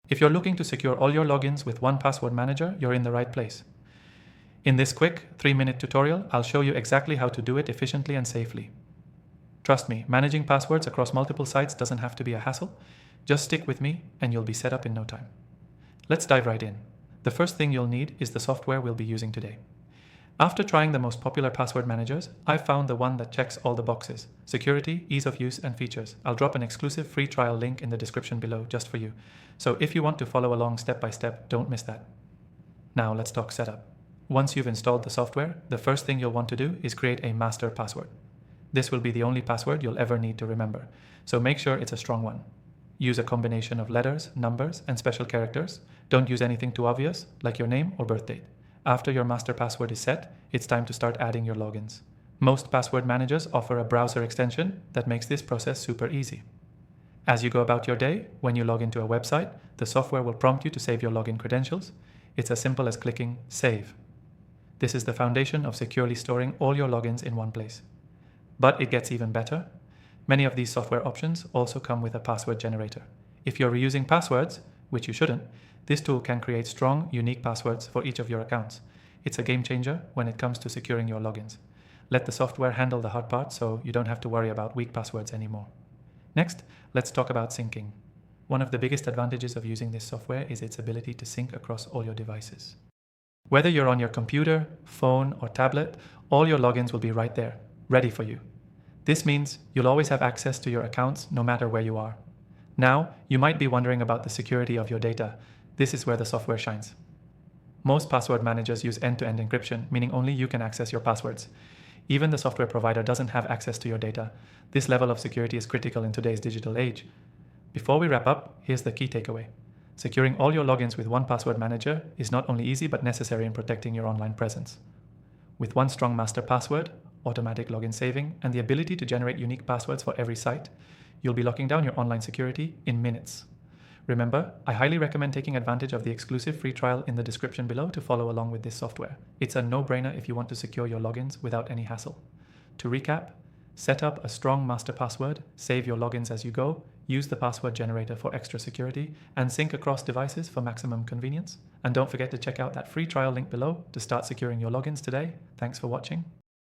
If you're looking to secure all your logins with one password manager, you're in the right place. In this quick 3-minute tutorial, I'll show you exactly how to do it efficiently and safely. Trust me, managing passwords across multiple sites doesn't have to be a hassle. Just stick with me and you'll be set up in no time. Let's dive right in. The first thing you'll need is the software we'll be using today. After trying the most popular password managers, I've found the one that checks all the boxes: security, ease of use, and features. I'll drop an exclusive free trial link in the description below just for you. So if you want to follow along step by step, don't miss that. Now let's talk setup. Once you've installed the software, the first thing you'll want to do is create a master password. This will be the only password you'll ever need to remember, so make sure it's a strong one. Use a combination of letters, numbers, and special characters. Don't use anything too obvious, like your name or birth date. After your master password is set, it's time to start adding your logins. Most password managers offer a browser extension that makes this process super easy. As you go about your day, when you log into a website, the software will prompt you to save your login credentials. It's as simple as clicking Save. This is the foundation of securely storing all your logins in one place. But it gets even better. Many of these software options also come with a password generator. If you're reusing passwords, which you shouldn't, this tool can create strong, unique passwords for each of your accounts. It's a game changer when it comes to securing your logins. Let the software handle the hard part so you don't have to worry about weak passwords anymore. Next, let's talk about syncing. One of the biggest advantages of using this software is its ability to sync across all your devices. Whether you're on your computer, phone, or tablet, all your logins will be right there, ready for you. This means you'll always have access to your accounts no matter where you are. Now, you might be wondering about the security of your data. This is where the software shines. Most password managers use end-to-end encryption, meaning only you can access your passwords. Even the software provider doesn't have access to your data. This level of security is critical in today's digital age. Before we wrap up, here's the key takeaway. Securing all your logins with one password manager is not only easy but necessary in protecting your online presence. With one strong master password, automatic login saving, and the ability to generate unique passwords for every site, you'll be locking down your online security in minutes. Remember, I highly recommend taking advantage of the exclusive free trial in the description below to follow along with this software. It's a no-brainer if you want to secure your logins without any hassle. To recap, set up a strong master password, save your logins as you go, use the password generator for extra security, and sync across devices for maximum convenience. And don't forget to check out that free trial link below to start securing your logins today. Thanks for watching.